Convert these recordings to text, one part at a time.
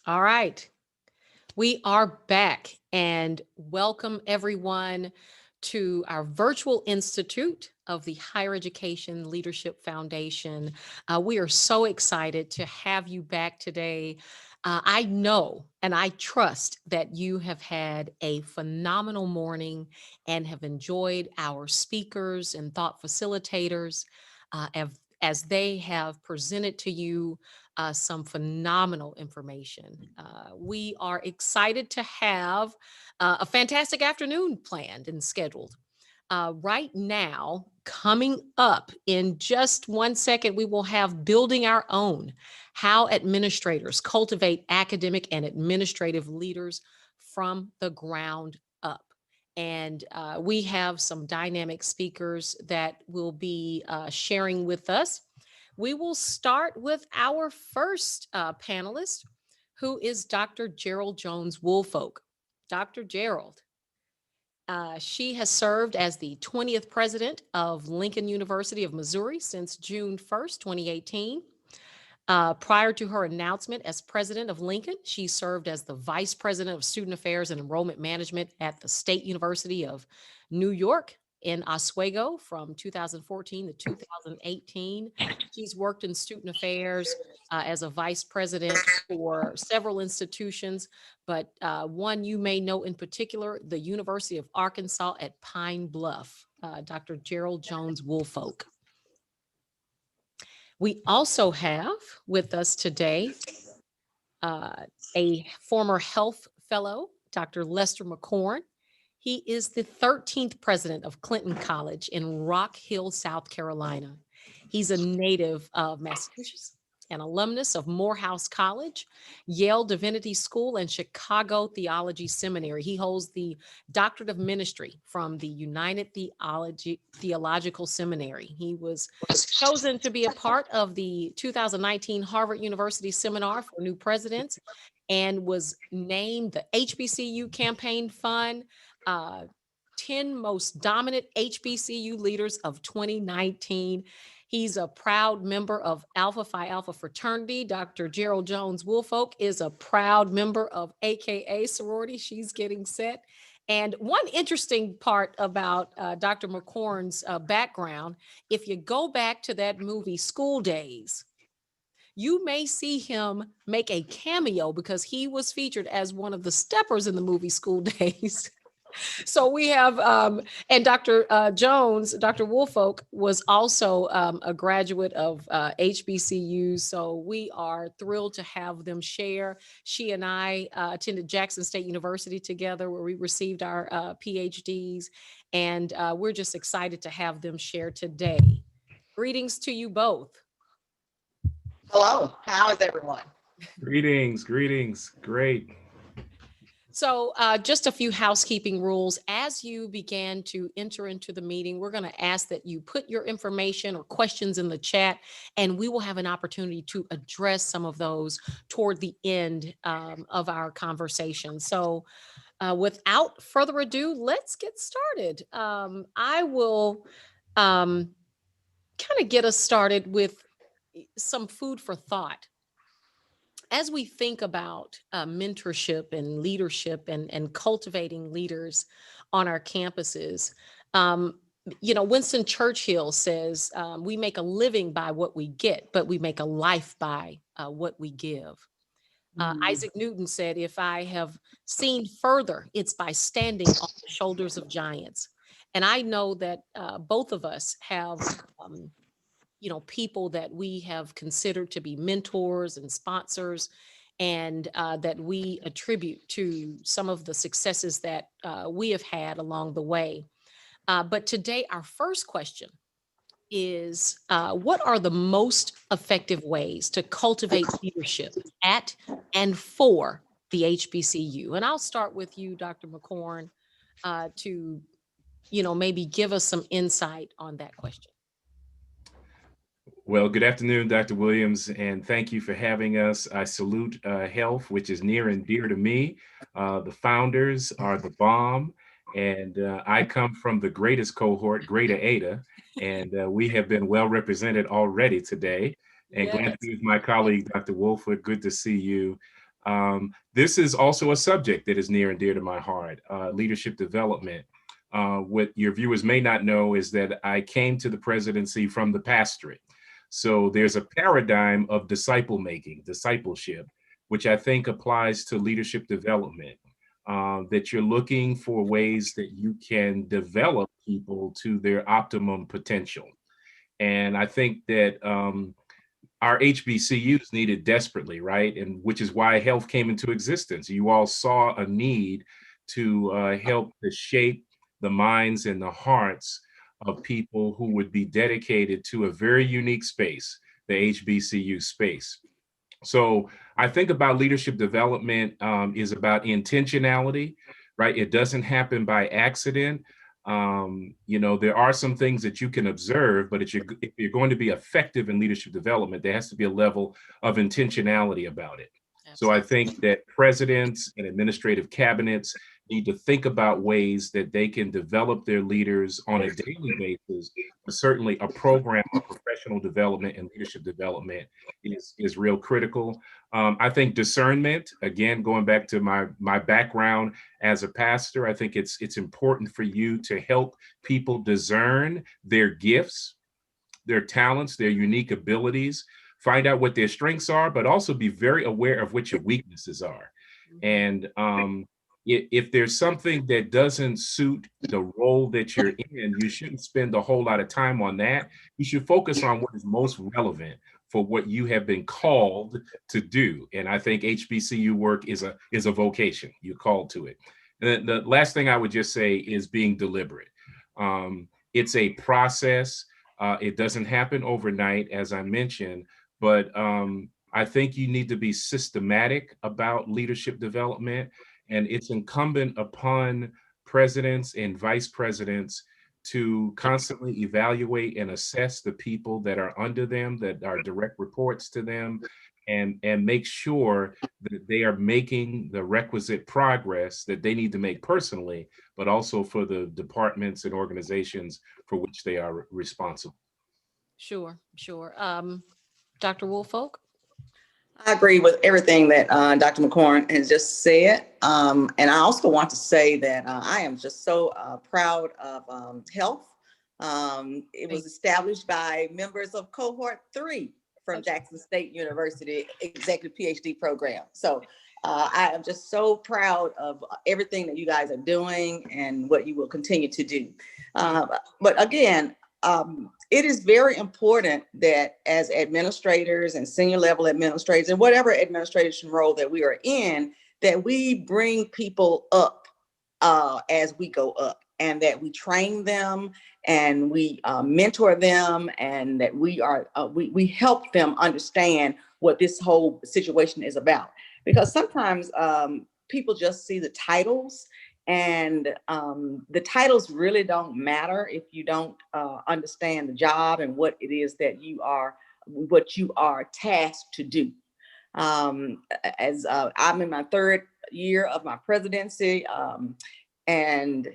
All right. We are back and welcome everyone to our virtual institute of the Higher Education Leadership Foundation. We are so excited to have you back today. I know and I trust that you have had a phenomenal morning and have enjoyed our speakers and thought facilitators as they have presented to you some phenomenal information. We are excited to have a fantastic afternoon planned and scheduled. Right now, coming up in just 1 second, we will have Building Our Own, How Administrators Cultivate Academic and Administrative Leaders from the Ground Up. And we have some dynamic speakers that will be sharing with us. We will start with our first panelist, who is Dr. Gerald Jones Woolfolk. Dr. Gerald, she has served as the 20th president of Lincoln University of Missouri since June 1st, 2018. Prior to her announcement as president of Lincoln, she served as the vice president of student affairs and enrollment management at the State University of New York in Oswego from 2014 to 2018. She's worked in student affairs as a vice president for several institutions, but one you may know in particular, the University of Arkansas at Pine Bluff, Dr. Gerald Jones Woolfolk. We also have with us today a former health fellow, Dr. Lester McCorn. He is the 13th president of Clinton College in Rock Hill, South Carolina. He's a native of Massachusetts, an alumnus of Morehouse College, Yale Divinity School, and Chicago Theology Seminary. He holds the Doctorate of Ministry from the United Theological Seminary. He was chosen to be a part of the 2019 Harvard University Seminar for New Presidents and was named the HBCU Campaign Fund 10 Most Dominant HBCU Leaders of 2019. He's a proud member of Alpha Phi Alpha fraternity. Dr. Gerald Jones Woolfolk is a proud member of AKA sorority. She's getting set. And one interesting part about Dr. McCorn's background, if you go back to that movie School Days, you may see him make a cameo because he was featured as one of the steppers in the movie School Days. So we have, and Dr. Jones, Dr. Woolfolk was also a graduate of HBCU. So we are thrilled to have them share. She and I attended Jackson State University together where we received our PhDs. And we're just excited to have them share today. Greetings to you both. Hello, how is everyone? Greetings, greetings, great. So just a few housekeeping rules. As you began to enter into the meeting, we're going to ask that you put your information or questions in the chat, and we will have an opportunity to address some of those toward the end of our conversation. So without further ado, let's get started. I will kind of get us started with some food for thought. As we think about mentorship and leadership and cultivating leaders on our campuses, Winston Churchill says, we make a living by what we get, but we make a life by what we give. Isaac Newton said, if I have seen further, it's by standing on the shoulders of giants. And I know that both of us have people that we have considered to be mentors and sponsors, and that we attribute to some of the successes that we have had along the way. But today, our first question is, what are the most effective ways to cultivate leadership at and for the HBCU? And I'll start with you, Dr. McCorn, to maybe give us some insight on that question. Well, good afternoon, Dr. Williams, and thank you for having us. I salute H.E.L.F, which is near and dear to me. The founders are the bomb, and I come from the greatest cohort, Greater Ada, and we have been well represented already today. And glad to be with my colleague, Dr. Woolfolk. Good to see you. This is also a subject that is near and dear to my heart, leadership development. What your viewers may not know is that I came to the presidency from the pastorate. So there's a paradigm of disciple making, discipleship, which I think applies to leadership development, that you're looking for ways that you can develop people to their optimum potential. And I think that our HBCUs needed desperately, right? And which is why H.E.L.F came into existence. You all saw a need to help to shape the minds and the hearts of people who would be dedicated to a very unique space, the HBCU space. So I think about leadership development is about intentionality, right? It doesn't happen by accident. There are some things that you can observe, but if you're going to be effective in leadership development, there has to be a level of intentionality about it. So I think that presidents and administrative cabinets need to think about ways that they can develop their leaders on a daily basis. But certainly a program of professional development and leadership development is real critical. I think discernment, again, going back to my background as a pastor, I think it's important for you to help people discern their gifts, their talents, their unique abilities, find out what their strengths are, but also be very aware of what your weaknesses are. And if there's something that doesn't suit the role that you're in, you shouldn't spend a whole lot of time on that. You should focus on what is most relevant for what you have been called to do. And I think HBCU work is a vocation. You're called to it. And the last thing I would just say is being deliberate. It's a process. It doesn't happen overnight, as I mentioned, but I think you need to be systematic about leadership development, and it's incumbent upon presidents and vice presidents to constantly evaluate and assess the people that are under them, that are direct reports to them, and make sure that they are making the requisite progress that they need to make personally, but also for the departments and organizations for which they are responsible. Sure, sure. Dr. Woolfolk? I agree with everything that Dr. McCorn has just said. And I also want to say that I am just so proud of H.E.L.F. It was established by members of cohort 3 from Jackson State University Executive PhD program. So I am just so proud of everything that you guys are doing and what you will continue to do. But again, it is very important that as administrators and senior level administrators and whatever administration role that we are in, that we bring people up as we go up, and that we train them and we mentor them, and that we help them understand what this whole situation is about. Because sometimes people just see the titles, and the titles really don't matter if you don't understand the job and what it is that you are tasked to do. As I'm in my 3rd year of my presidency, and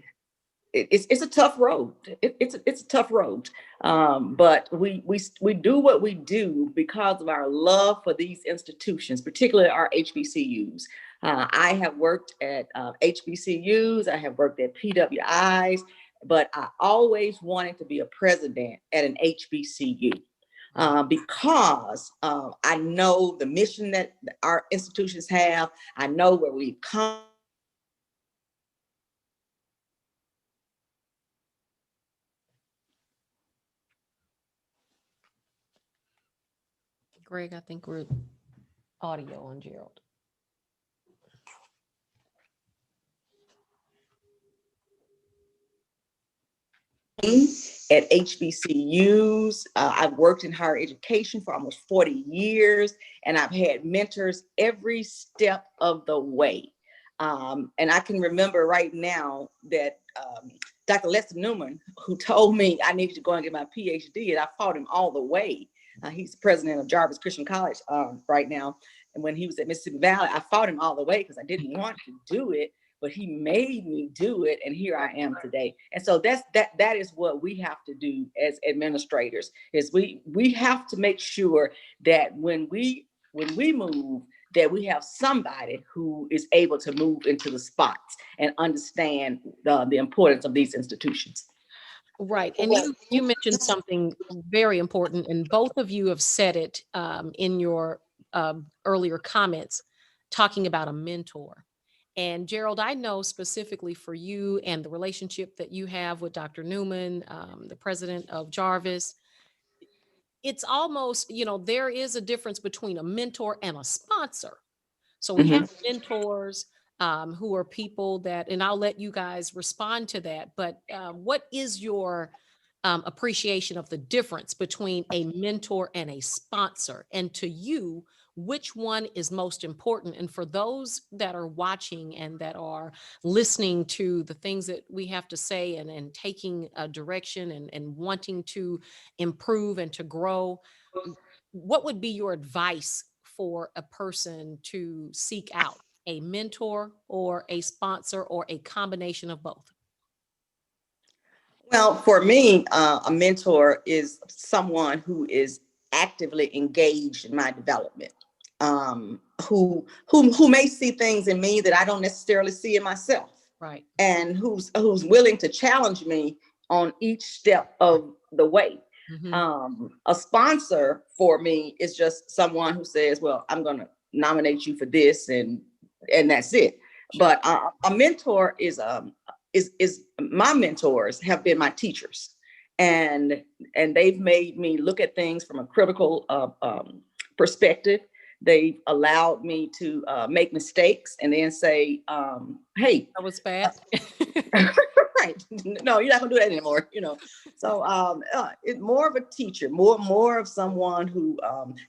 it's a tough road. It's a tough road, but we do what we do because of our love for these institutions, particularly our HBCUs. I have worked at HBCUs. I have worked at PWIs, but I always wanted to be a president at an HBCU. Because I know the mission that our institutions have. I know where we've come. Greg, I think we're audio on Gerald. At HBCUs. I've worked in higher education for almost 40 years, and I've had mentors every step of the way. And I can remember right now that Dr. Lester Newman, who told me I needed to go and get my PhD, and I fought him all the way. He's president of Jarvis Christian College right now. And when he was at Mississippi Valley, I fought him all the way because I didn't want to do it, but he made me do it, and here I am today. And so that is what we have to do as administrators, is we have to make sure that when we move, that we have somebody who is able to move into the spots and understand the importance of these institutions. Right. And you mentioned something very important, and both of you have said it in your earlier comments, talking about a mentor. And Gerald, I know specifically for you and the relationship that you have with Dr. Newman, the president of Jarvis, it's almost, there is a difference between a mentor and a sponsor. So we have Mhm. mentors who are people that, and I'll let you guys respond to that. But what is your appreciation of the difference between a mentor and a sponsor? And to you, which one is most important? And for those that are watching and that are listening to the things that we have to say and taking a direction and wanting to improve and to grow, what would be your advice for a person to seek out a mentor or a sponsor or a combination of both? Well, for me, a mentor is someone who is actively engaged in my development, who may see things in me that I don't necessarily see in myself, Right. and who's willing to challenge me on each step of the way. Mhm. A sponsor for me is just someone who says, "Well, I'm going to nominate you for this," and that's it. Sure. But a mentor is my mentors have been my teachers, and they've made me look at things from a critical perspective. They've allowed me to make mistakes and then say, "Hey, That was bad. right, no, you're not gonna do that anymore." So it's more of a teacher, more of someone who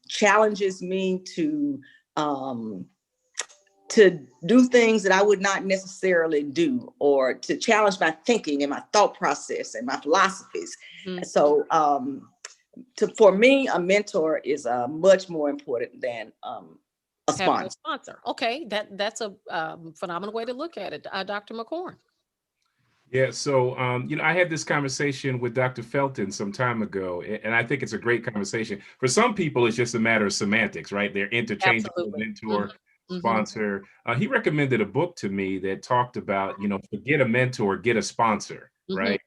challenges me um, to do things that I would not necessarily do, or to challenge my thinking and my thought process and my philosophies. Mhm. So for me, a mentor is much more important than a Having a sponsor. sponsor. Okay, that's a phenomenal way to look at it, Dr. McCorn. Yeah, so I had this conversation with Dr. Felton some time ago, and I think it's a great conversation. For some people, it's just a matter of semantics, right? They're interchangeable, Absolutely. Mhm. mentor, Mhm. sponsor. He recommended a book to me that talked about, forget a mentor, get a sponsor, Mhm. right?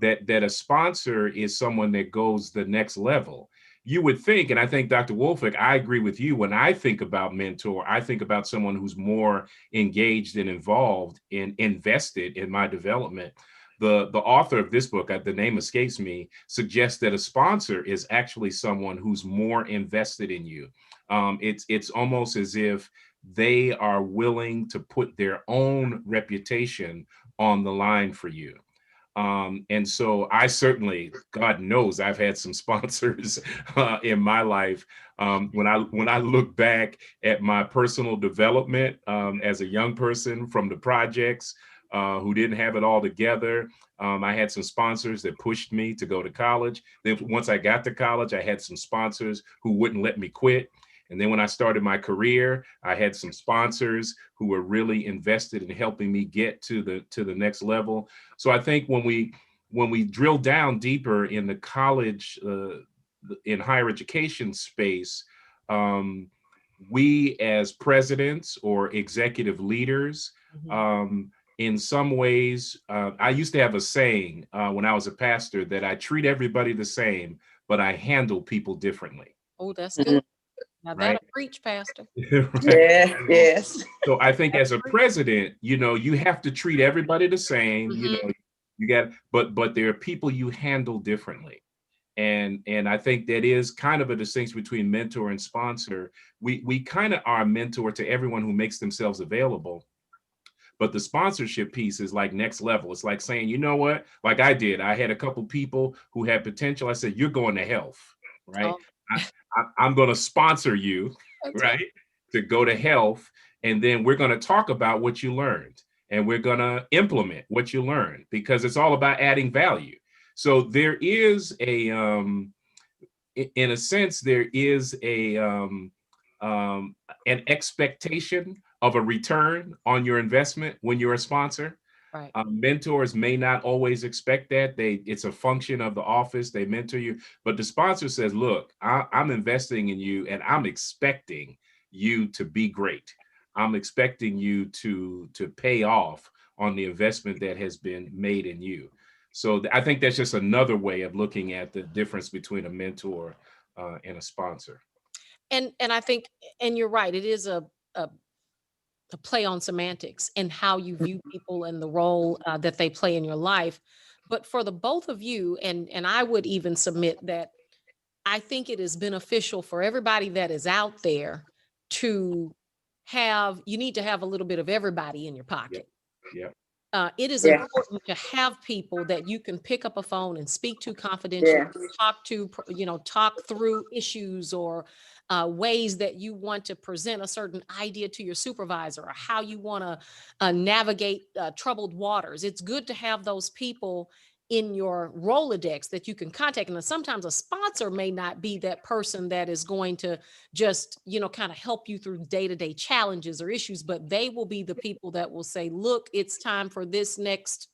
That a sponsor is someone that goes the next level. You would think, and I think Dr. Wolfick, I agree with you. When I think about mentor, I think about someone who's more engaged and involved and invested in my development. The author of this book, the name escapes me, suggests that a sponsor is actually someone who's more invested in you. It's almost as if they are willing to put their own reputation on the line for you. And so I certainly, God knows, I've had some sponsors in my life. When I look back at my personal development as a young person from the projects who didn't have it all together, I had some sponsors that pushed me to go to college. Then once I got to college, I had some sponsors who wouldn't let me quit. And then when I started my career, I had some sponsors who were really invested in helping me get to the next level. So I think when we drill down deeper in the college, in higher education space, um, we as presidents or executive leaders, Mhm. um, in some ways, I used to have a saying when I was a pastor that I treat everybody the same, but I handle people differently, Oh, that's Mhm. good. Now that'll right? preach, Pastor. Right. Yeah, yes. So I think as That'll a preach. president, you have to treat everybody the same. Mhm. You got, but there are people you handle differently. And I think that is kind of a distinction between mentor and sponsor. We kind of are a mentor to everyone who makes themselves available. But the sponsorship piece is like next level. It's like saying, you know what? Like I did. I had a couple people who had potential. I said, you're going to H.E.L.F, right? Oh, I'm going to sponsor you, that's right. right, to go to H.E.L.F, and then we're going to talk about what you learned, and we're going to implement what you learned, because it's all about adding value. So there is in a sense, there is um, an expectation of a return on your investment when you're a sponsor. Right. Mentors may not always expect that. It's a function of the office. They mentor you, but the sponsor says, "Look, I'm investing in you, and I'm expecting you to be great. I'm expecting you to pay off on the investment that has been made in you. So I think that's just another way of looking at the difference between a mentor and a sponsor. And I think, and you're right, it is a a play on semantics and how you view people and the role that they play in your life. But for the both of you, and I would even submit that I think it is beneficial for everybody that is out there to have, you need to have a little bit of everybody in your Yep. pocket. Yep. It is Yeah, important to have people that you can pick up a phone and speak to confidentially, yeah, talk to, talk through issues or ways that you want to present a certain idea to your supervisor, or how you want to navigate troubled waters. It's good to have those people in your Rolodex that you can contact. And sometimes a sponsor may not be that person that is going to just, kind of help you through day-to-day challenges or issues, but they will be the people that will say, look, it's time for this next,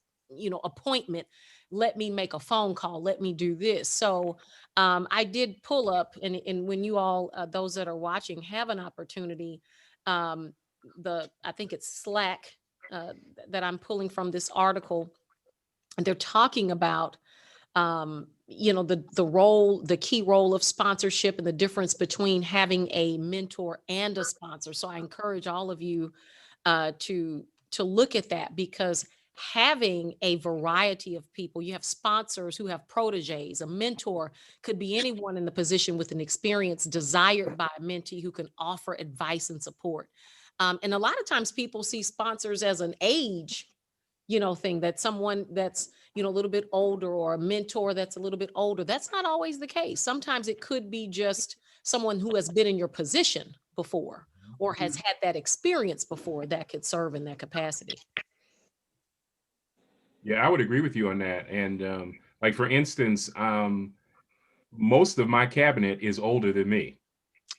appointment. Let me make a phone call. Let me do this. So I did pull up, and when you all, those that are watching, have an opportunity, um, I think it's Slack that I'm pulling from this article, and they're talking about the role, the key role of sponsorship, and the difference between having a mentor and a sponsor. So I encourage all of you to look at that, because having a variety of people, you have sponsors who have proteges. A mentor could be anyone in the position with an experience desired by a mentee who can offer advice and support. And a lot of times people see sponsors as an age thing, that someone that's a little bit older, or a mentor that's a little bit older. That's not always the case. Sometimes it could be just someone who has been in your position before, or has had that experience before, that could serve in that capacity. Yeah, I would agree with you on that. And like for instance, most of my cabinet is older than me,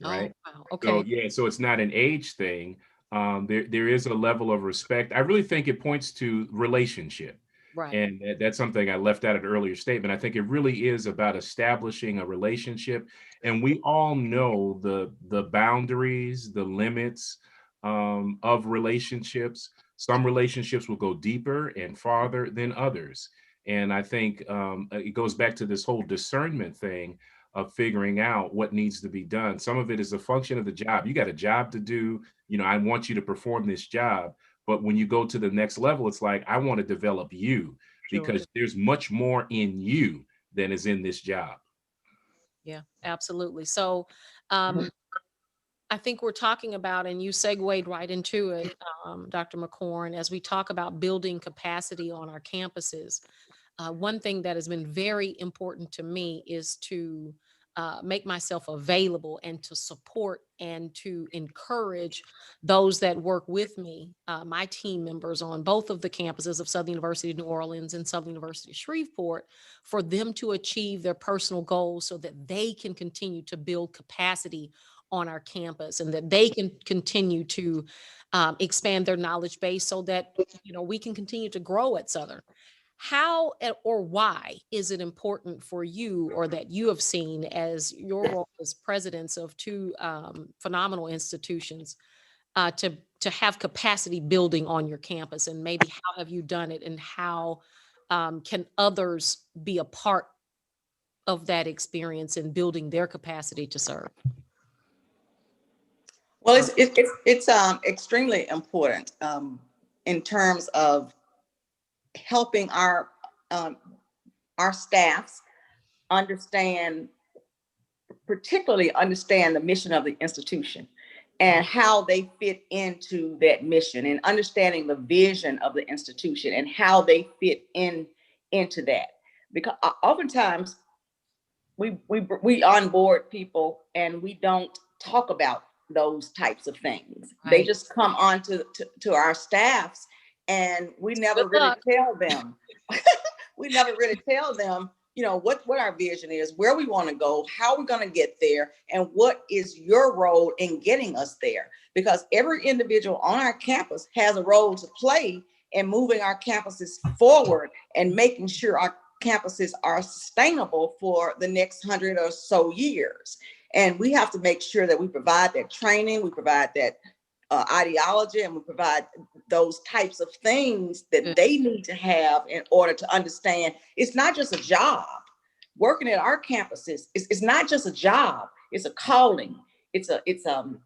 Oh, right? wow. So Okay. yeah, so it's not an age thing. There is a level of respect. I really think it points to relationship. Right. And that's something I left out at an earlier statement. I think it really is about establishing a relationship. And we all know the boundaries, the limits of relationships. Some relationships will go deeper and farther than others. And I think it goes back to this whole discernment thing of figuring out what needs to be done. Some of it is a function of the job. You got a job to do. I want you to perform this job. But when you go to the next level, it's like, I want to develop you, Sure. because there's much more in you than is in this job. Yeah, absolutely. So um I think we're talking about, and you segued right into it, Dr. McCorn, as we talk about building capacity on our campuses. One thing that has been very important to me is to make myself available, and to support and to encourage those that work with me, my team members on both of the campuses of Southern University of New Orleans and Southern University of Shreveport, for them to achieve their personal goals, so that they can continue to build capacity on our campus, and that they can continue to expand their knowledge base, so that we can continue to grow at Southern. How or why is it important for you, or that you have seen as your role as presidents of two phenomenal institutions, to have capacity building on your campus? And maybe how have you done it, and how can others be a part of that experience in building their capacity to serve? well, it's extremely important in terms of helping um, our staffs understand, particularly understand the mission of the institution and how they fit into that mission, and understanding the vision of the institution and how they fit into that. Because oftentimes we onboard people and we don't talk about those types of things. They Right. just come on to our staffs, and we Good never really luck. tell them. We never really tell them, what our vision is, where we want to go, how we're going to get there, and what is your role in getting us there. Because every individual on our campus has a role to play in moving our campuses forward and making sure our campuses are sustainable for the next 100 or so years. And we have to make sure that we provide that training, we provide that ideology, and we provide those types of things that they need to have in order to understand it's not just a job. Working at our campuses, it's not just a job, it's a calling. It's something.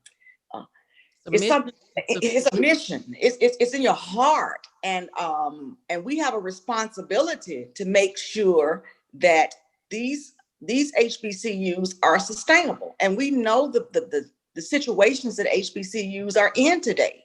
It's a mission. It's in your heart, and we have a responsibility to make sure that these HBCUs are sustainable. And we know the situations that HBCUs are in today,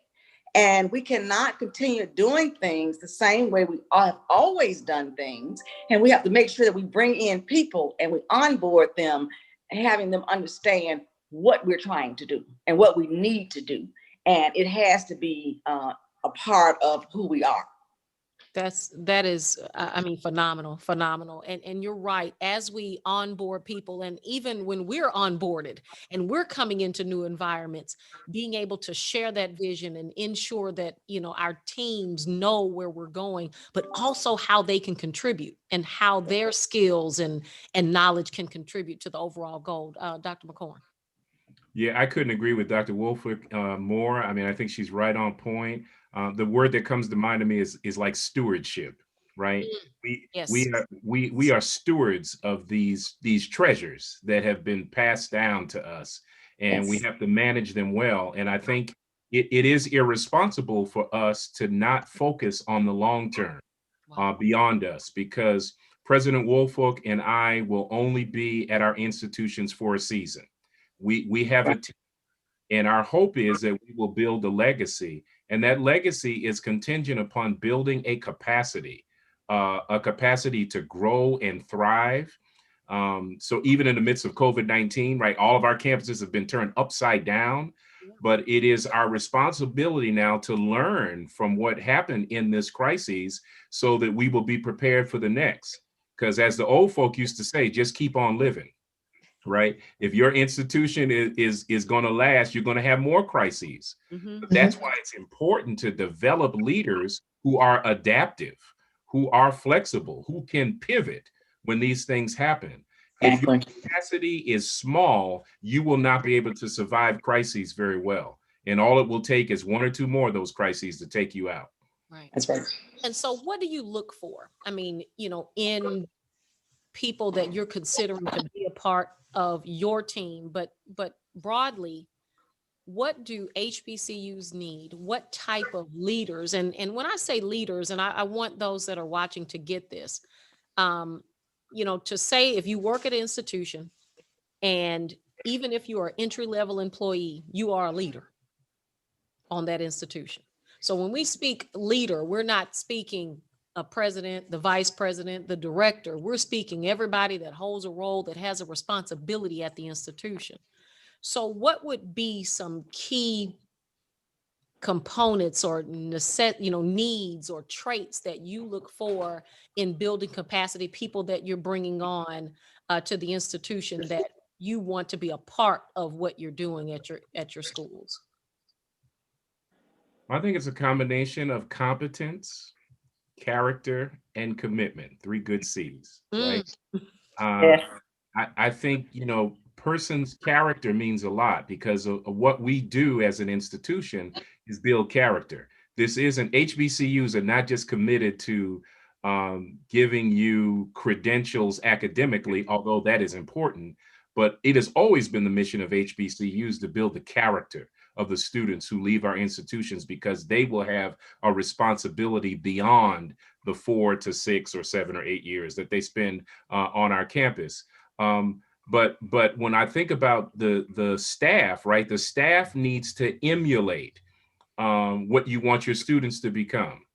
and we cannot continue doing things the same way we have always done things. And we have to make sure that we bring in people and we onboard them, having them understand what we're trying to do and what we need to do. And it has to be a part of who we are. That is, I mean, phenomenal. And you're right. As we onboard people, and even when we're onboarded and we're coming into new environments, being able to share that vision and ensure that, our teams know where we're going, but also how they can contribute and how their skills and knowledge can contribute to the overall goal. Dr. McCorn. Yeah, I couldn't agree with Dr. Woolfolk more. I mean, I think she's right on point. The word that comes to mind to me is like stewardship, right? Yes. We are stewards of these treasures that have been passed down to us, and we have to manage them well. And I think it is irresponsible for us to not focus on the long term beyond us, because President Woolfolk and I will only be at our institutions for a season. We have a team, and our hope is that we will build a legacy, and that legacy is contingent upon building a capacity to grow and thrive. So even in the midst of COVID-19, right, all of our campuses have been turned upside down, but it is our responsibility now to learn from what happened in this crisis so that we will be prepared for the next. Because as the old folk used to say, just keep on living. Right? If your institution is going to last, you're going to have more crises. But that's why it's important to develop leaders who are adaptive, who are flexible, who can pivot when these things happen. If your capacity is small, you will not be able to survive crises very well. And all it will take is one or two more of those crises to take you out. Right. That's right. And so what do you look for? I mean, in people that you're considering to be a part of your team, but broadly, what do HBCUs need? What type of leaders? And when I say leaders, and I want those that are watching to get this, to say if you work at an institution, and even if you are an entry-level employee, you are a leader on that institution. So when we speak leader, we're not speaking a president, the vice president, the director. We're speaking everybody that holds a role, that has a responsibility at the institution. So what would be some key components or needs or traits that you look for in building capacity, people that you're bringing on to the institution, that you want to be a part of what you're doing at your schools? I think it's a combination of competence, character, and commitment. Three good C's, right? Yes. I think, person's character means a lot, because of what we do as an institution is build character. This isn't, HBCUs are not just committed to giving you credentials academically, although that is important, but it has always been the mission of HBCUs to build the character of the students who leave our institutions, because they will have a responsibility beyond the 4 to 6 or 7 or 8 years that they spend on our campus. But when I think about the staff, right, the staff needs to emulate what you want your students to become.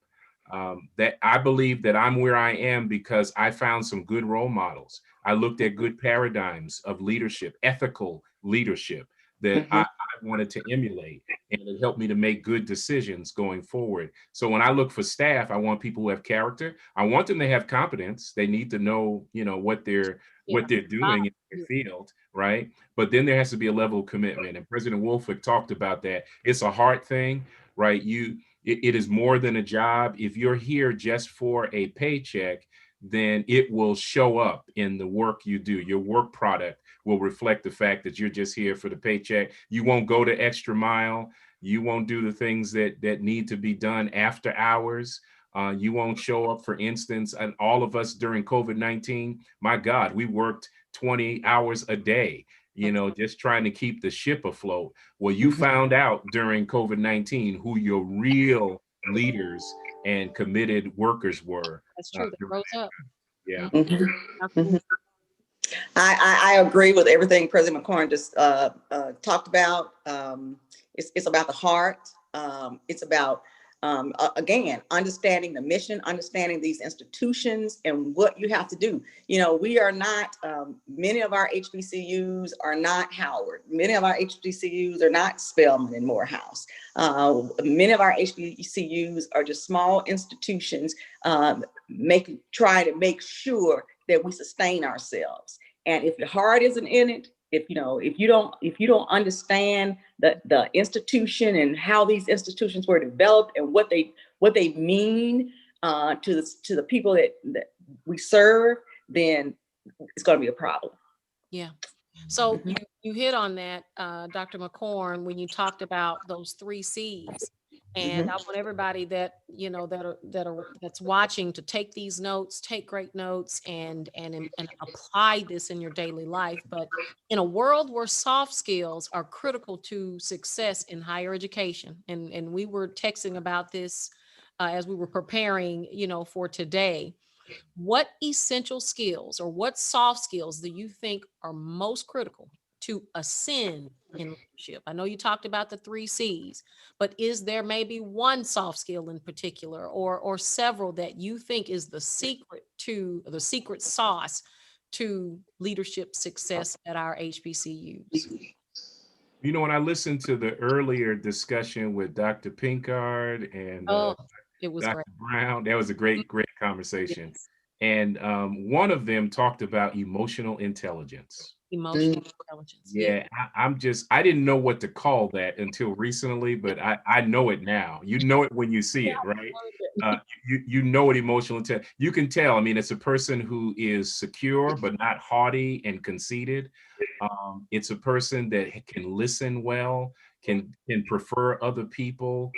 That I believe that I'm where I am because I found some good role models. I looked at good paradigms of leadership, ethical leadership that I wanted to emulate, and it helped me to make good decisions going forward. So when I look for staff, I want people who have character. I want them to have competence. They need to know, what they're doing in their field, right? But then there has to be a level of commitment. And President Woolfolk talked about that. It's a hard thing, right? It is more than a job. If you're here just for a paycheck, then it will show up in the work you do. Your work product will reflect the fact that you're just here for the paycheck. You won't go the extra mile. You won't do the things that need to be done after hours. You won't show up, for instance, and all of us during COVID-19, my God, we worked 20 hours a day, just trying to keep the ship afloat. Well, you found out during COVID-19 who your real leaders and committed workers were. That's true. That rose up. Yeah. Mhm. Mhm. I agree with everything President McCorn just talked about. It's about the heart. It's about, again, understanding the mission, understanding these institutions and what you have to do. We are not, many of our HBCUs are not Howard. Many of our HBCUs are not Spelman and Morehouse. Many of our HBCUs are just small institutions, trying to make sure that we sustain ourselves. And if your heart isn't in it, if you don't understand the institution and how these institutions were developed and what they mean to the people that we serve, then it's going to be a problem. Yeah. So you hit on that, Dr. McCorn, when you talked about those 3 C's. And I want everybody that's watching to take these notes, take great notes, and apply this in your daily life. But in a world where soft skills are critical to success in higher education, and we were texting about this as we were preparing, for today. What essential skills or what soft skills do you think are most critical to ascend in leadership? I know you talked about the 3 C's, but is there maybe one soft skill in particular or several that you think is the secret sauce to leadership success at our HBCUs? When I listened to the earlier discussion with Dr. Pinkard and Oh, it was great. Dr. Brown, that was a great conversation. And one of them talked about emotional intelligence. Emotional intelligence. Yeah, I didn't know what to call that until recently, but I know it now. You know it when you see it, right? You know what emotional intelligence, you can tell. I mean, it's a person who is secure, but not haughty and conceited. It's a person that can listen well, can prefer other people,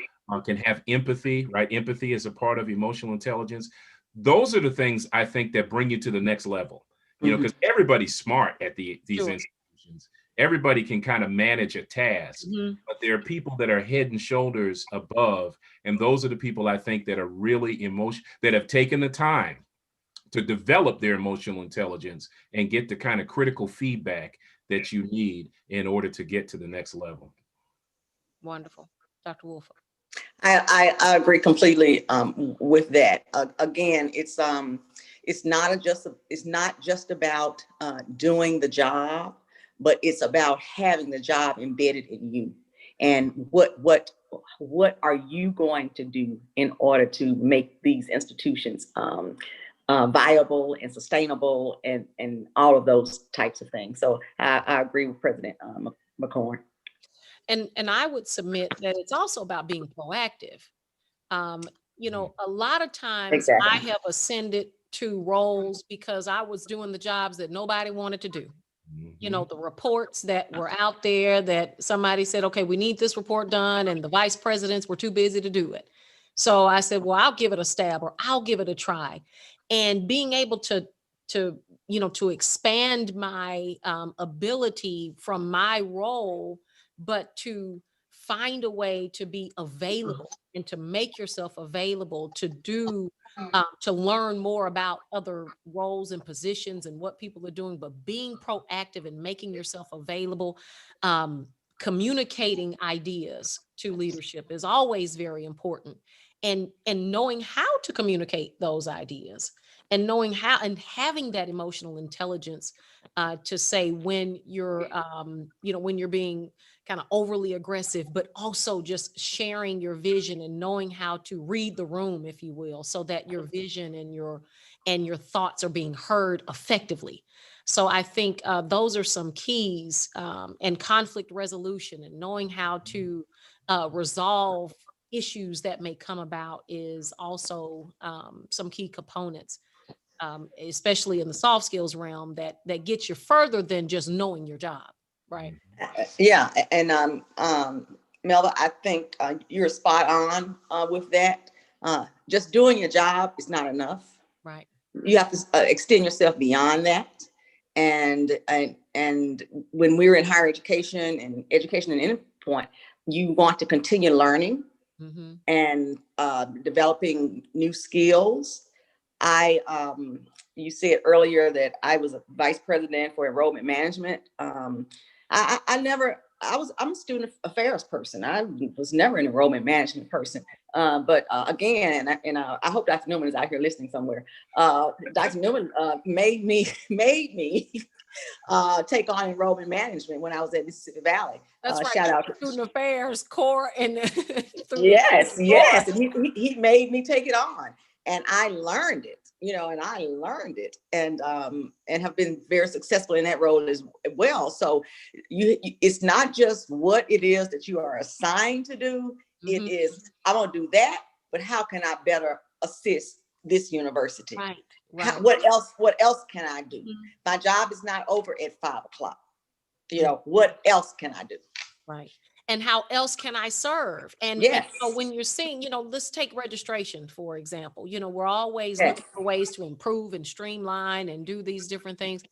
can have empathy, right? Empathy is a part of emotional intelligence. Those are the things I think that bring you to the next level, because everybody's smart at these Sure. institutions. Everybody can kind of manage a task, but there are people that are head and shoulders above. And those are the people I think that are really that have taken the time to develop their emotional intelligence and get the kind of critical feedback that you need in order to get to the next level. Wonderful. Dr. Wolf. I agree completely with that. Again, it's not just about doing the job, but it's about having the job embedded in you. And what are you going to do in order to make these institutions viable and sustainable and all of those types of things. So I agree with President McCorn. And I would submit that it's also about being proactive. A lot of times I Exactly. have ascended to roles because I was doing the jobs that nobody wanted to do. The reports that were out there that somebody said, okay, we need this report done, and the vice presidents were too busy to do it. So I said, well, I'll give it a stab or I'll give it a try. And being able to expand my ability from my role, but to find a way to be available and to make yourself available to do to learn more about other roles and positions and what people are doing, but being proactive and making yourself available, communicating ideas to leadership is always very important. And knowing how to communicate those ideas and knowing how and having that emotional intelligence to say when you're when you're being kind of overly aggressive, but also just sharing your vision and knowing how to read the room, if you will, so that your vision and your thoughts are being heard effectively. So I think those are some keys, and conflict resolution and knowing how to resolve issues that may come about is also some key components. especially in the soft skills realm, that gets you further than just knowing your job, right? Yeah, and Melva, I think you're spot on with that. Just doing your job is not enough. Right. You have to extend yourself beyond that. And when we're in higher education at any point, you want to continue learning and developing new skills. You said earlier that I was a vice president for enrollment management. I'm a student affairs person. I was never an enrollment management person. But again, I hope Dr. Newman is out here listening somewhere. Dr. Newman made me take on enrollment management when I was at Mississippi Valley. That's right. Shout out to Student affairs core and yes. And he made me take it on, and I learned it. And have been very successful in that role as well. So it's not just what it is that you are assigned to do. It is, I want to do that, but how can I better assist this university? Right. What else can I do? My job is not over at 5 o'clock. What else can I do? Right. And how else can I serve? And, yes. and when you're seeing, let's take registration, for example. We're always looking for ways to improve and streamline and do these different things.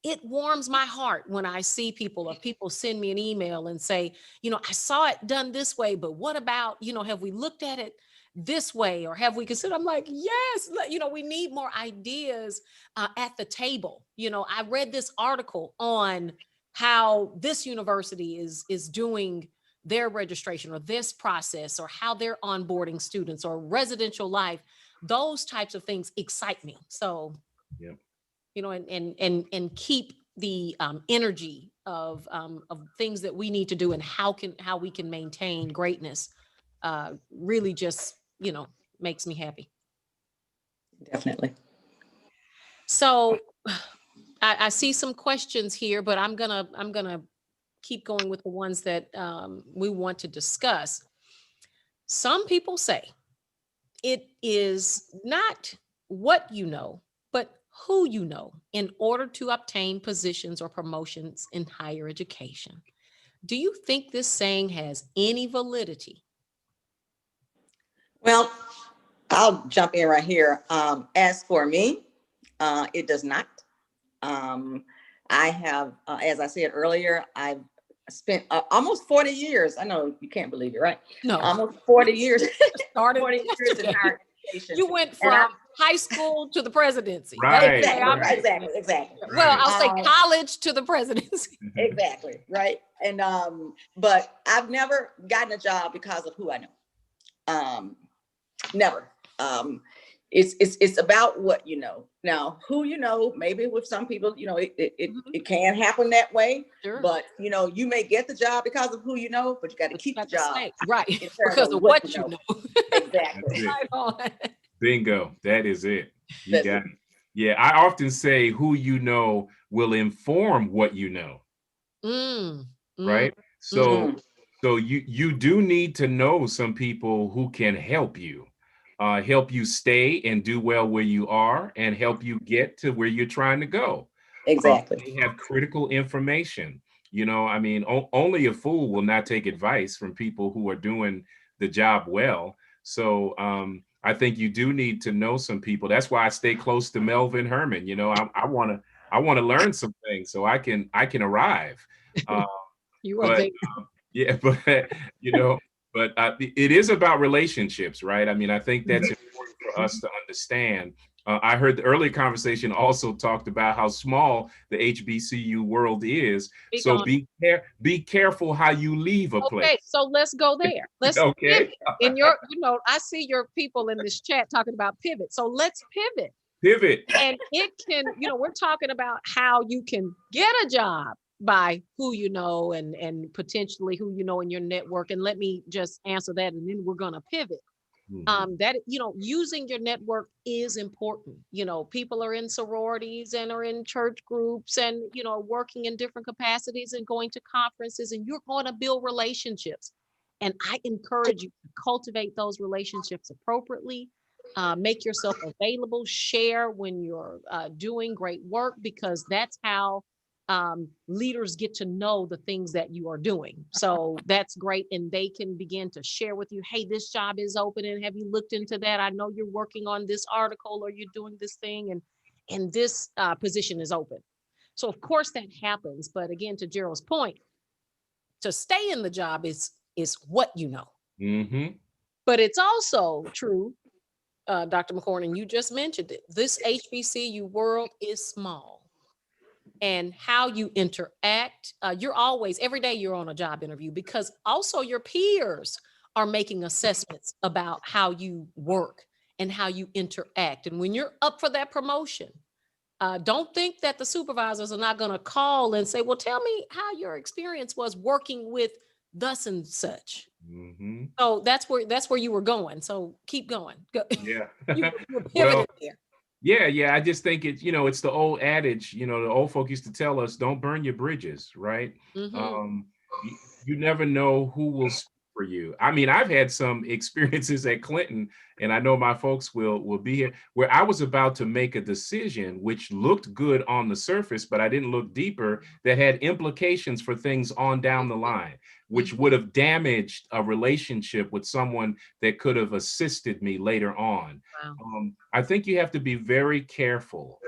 It warms my heart when I see people, or people send me an email and say, I saw it done this way, but what about, have we looked at it this way, or have we considered? I'm like, yes, we need more ideas at the table. I read this article on how this university is doing their registration, or this process, or how they're onboarding students, or residential life. Those types of things excite me. So, and keep the energy of things that we need to do, and how we can maintain greatness. Really just, makes me happy. Definitely. So I see some questions here, but I'm gonna keep going with the ones that we want to discuss. Some people say it is not what you know, but who you know in order to obtain positions or promotions in higher education. Do you think this saying has any validity? Well, I'll jump in right here. As for me, it does not. I have, as I said earlier, I've spent almost 40 years. I know you can't believe it, right? No. Almost 40 years. Started 40 years in higher education. You went from high school to the presidency. Right. Exactly. Well, I'll say college to the presidency. Exactly. Right. And but I've never gotten a job because of who I know. Never. It's about what you know. Now, who you know, maybe with some people, it can happen that way. Sure. But you may get the job because of who you know, but you got to keep the job. Right. Because of what you know. Exactly. Right on. Bingo. That is it. You got it. Yeah. I often say who you know will inform what you know. Right. So you do need to know some people who can help you stay and do well where you are, and help you get to where you're trying to go. Exactly. They have critical information. Only a fool will not take advice from people who are doing the job well. So I think you do need to know some people. That's why I stay close to Melvin Herman. I want to learn some things so I can arrive. You are but yeah, but it is about relationships, right? I think that's important for us to understand. I heard the earlier conversation also talked about how small the HBCU world is. So be careful how you leave a place. Okay, so let's go there. Let's okay. In I see your people in this chat talking about pivot. So let's pivot. And it can, we're talking about how you can get a job by who you know, and potentially who you know in your network. And let me just answer that, and then we're gonna pivot. That using your network is important. People are in sororities and are in church groups, and working in different capacities and going to conferences, and you're going to build relationships. And I encourage you to cultivate those relationships appropriately. Make yourself available, share when you're doing great work, because that's how leaders get to know the things that you are doing. So that's great. And they can begin to share with you, hey, this job is open, and have you looked into that? I know you're working on this article, or you're doing this thing, and this position is open. So of course that happens. But again, to Gerald's point, to stay in the job is what you know. Mm-hmm. But it's also true, Dr. McCorn, and you just mentioned it, this HBCU world is small. And how you interact, you're always, every day you're on a job interview, because also your peers are making assessments about how you work and how you interact. And when you're up for that promotion, don't think that the supervisors are not going to call and say, well, tell me how your experience was working with thus and such. Mm-hmm. So that's where you were going. So keep going. Go. Yeah. You were Well, pivoted there. yeah. I just think it's the old adage, the old folk used to tell us, don't burn your bridges, right? Mm-hmm. Um, you never know who will speak for you. I mean, I've had some experiences at Clinton, and I know my folks will be here, where I was about to make a decision which looked good on the surface, but I didn't look deeper, that had implications for things on down the line, which would have damaged a relationship with someone that could have assisted me later on. Wow. I think you have to be very careful.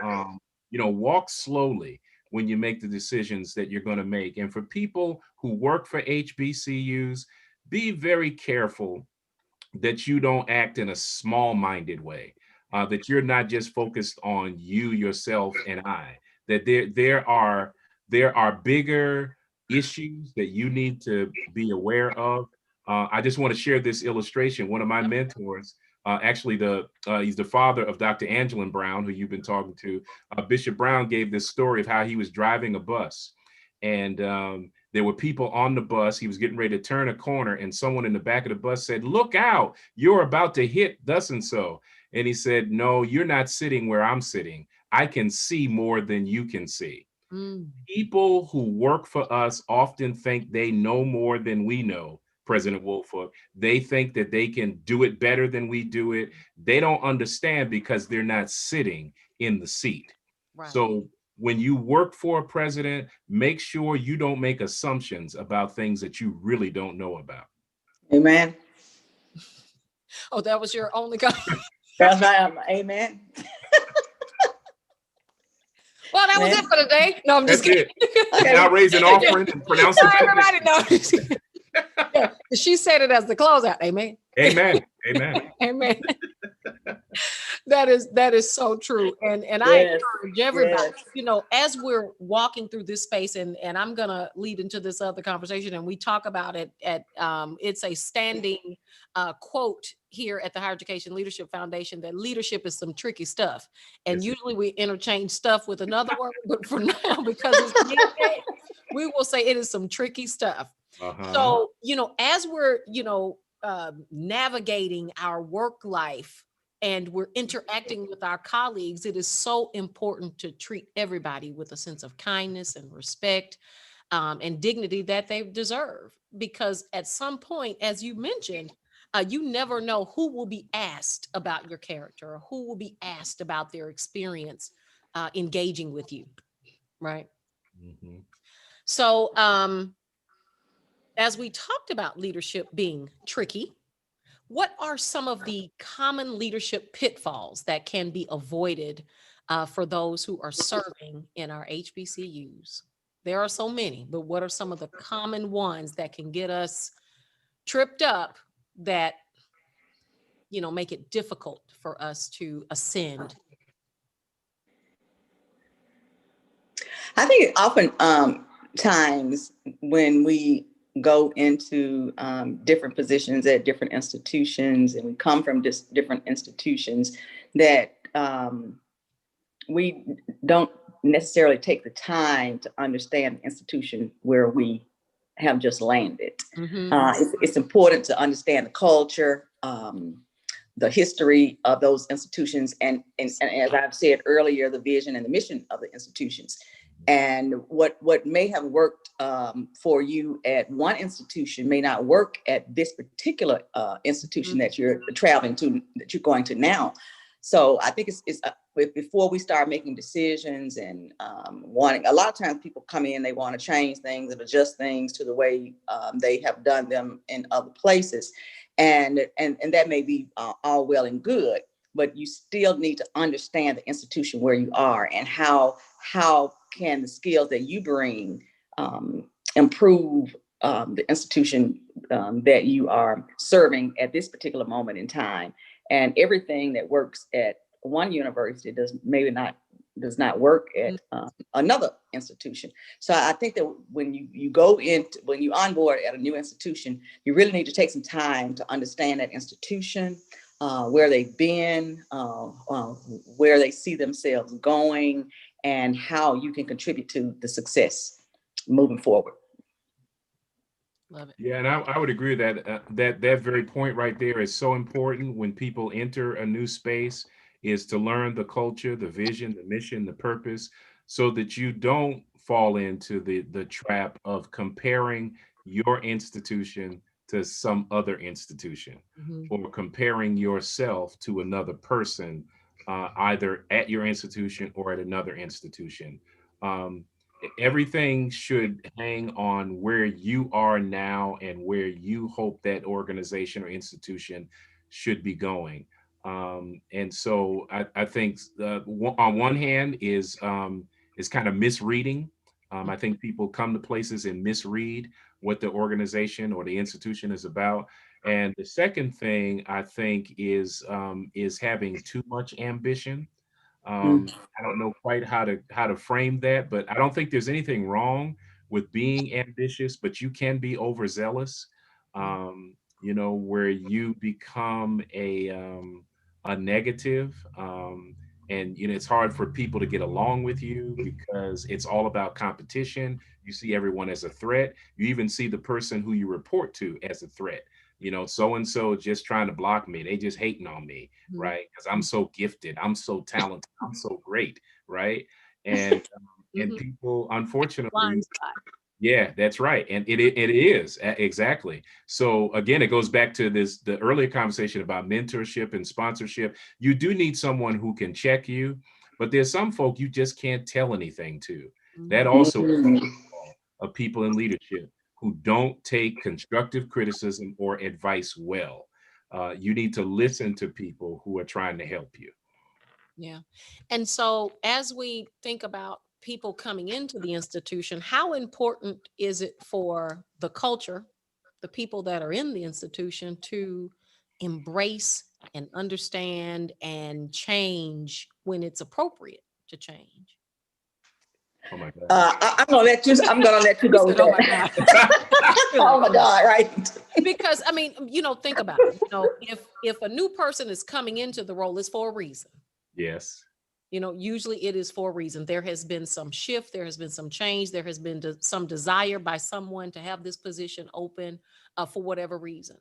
Walk slowly when you make the decisions that you're going to make. And for people who work for HBCUs, be very careful that you don't act in a small-minded way, that you're not just focused on you, yourself, and I, that there are bigger issues that you need to be aware of. I just want to share this illustration. One of my mentors, actually he's the father of Dr. Angelin Brown, who you've been talking to. Bishop Brown gave this story of how he was driving a bus, and there were people on the bus. He was getting ready to turn a corner, and someone in the back of the bus said, "Look out, you're about to hit thus and so." And he said, "No, you're not sitting where I'm sitting. I can see more than you can see." Mm. People who work for us often think they know more than we know, President Woolfolk. They think that they can do it better than we do it. They don't understand because they're not sitting in the seat. Right. So when you work for a president, make sure you don't make assumptions about things that you really don't know about. Amen. Oh, that was your only That's right. Amen. Well, that was Man. it for today. No, I'm just That's kidding. it. Okay. Now raise an offering and pronounce No, the everybody benediction. knows. Yeah, she said it as the closeout. Amen. Amen. Amen. Amen. That is so true. And I Yes. encourage everybody, Yes. as we're walking through this space, and I'm gonna lead into this other conversation, and we talk about it at it's a standing quote here at the Higher Education Leadership Foundation, that leadership is some tricky stuff. And Yes. usually we interchange stuff with another word, but for now, because it's midday, we will say it is some tricky stuff. Uh-huh. So, as we're, navigating our work life and we're interacting with our colleagues, it is so important to treat everybody with a sense of kindness and respect, and dignity that they deserve. Because at some point, as you mentioned, you never know who will be asked about your character, or who will be asked about their experience engaging with you, right? Mhm. So, as we talked about leadership being tricky, what are some of the common leadership pitfalls that can be avoided for those who are serving in our HBCUs? There are so many, but what are some of the common ones that can get us tripped up, that make it difficult for us to ascend? I think often times when we go into different positions at different institutions, and we come from just different institutions, that we don't necessarily take the time to understand the institution where we have just landed. Mhm. It's important to understand the culture, the history of those institutions, and as I've said earlier, the vision and the mission of the institutions. And what may have worked for you at one institution may not work at this particular institution that you're traveling to, that you're going to now. So I think it's before we start making decisions and wanting, a lot of times people come in, they want to change things and adjust things to the way they have done them in other places. And that may be all well and good, but you still need to understand the institution where you are and how can the skills that you bring improve the institution that you are serving at this particular moment in time. And everything that works at one university does not work at another institution. So I think that when you onboard at a new institution, you really need to take some time to understand that institution, where they've been, where they see themselves going, and how you can contribute to the success moving forward. Love it. Yeah, and I would agree that that very point right there is so important when people enter a new space, is to learn the culture, the vision, the mission, the purpose, so that you don't fall into the trap of comparing your institution to some other institution, or comparing yourself to another person, either at your institution or at another institution. Um, Everything should hang on where you are now and where you hope that organization or institution should be going. And so I think on one hand is kind of misreading. I think people come to places and misread what the organization or the institution is about. And the second thing I think is having too much ambition. I don't know quite how to frame that, but I don't think there's anything wrong with being ambitious, but you can be overzealous, where you become a negative. And it's hard for people to get along with you because it's all about competition. You see everyone as a threat. You even see the person who you report to as a threat. So and so just trying to block me. They just hating on me, right? Because I'm so gifted, I'm so talented, I'm so great, right? And and people, unfortunately, Blind spot. yeah, that's right, and it is exactly. So again, it goes back to the earlier conversation about mentorship and sponsorship. You do need someone who can check you, but there's some folk you just can't tell anything to. That also of people in leadership who don't take constructive criticism or advice well. You need to listen to people who are trying to help you. Yeah. And so as we think about people coming into the institution, how important is it for the culture, the people that are in the institution, to embrace and understand and change when it's appropriate to change? Oh my God. I'm gonna let you You go with said, oh my that. God. Oh my God, right. Because I mean, think about it. If a new person is coming into the role, it's for a reason. Yes. Usually it is for a reason. There has been some shift, there has been some change, there has been some desire by someone to have this position open for whatever reason.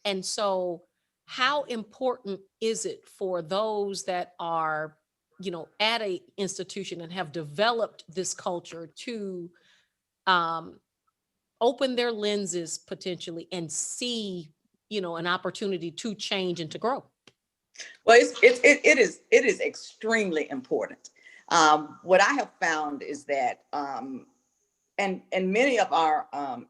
And so, how important is it for those that are, at a institution and have developed this culture to um, open their lenses potentially and see, an opportunity to change and to grow? Well, it is extremely important. What I have found is that, and many of our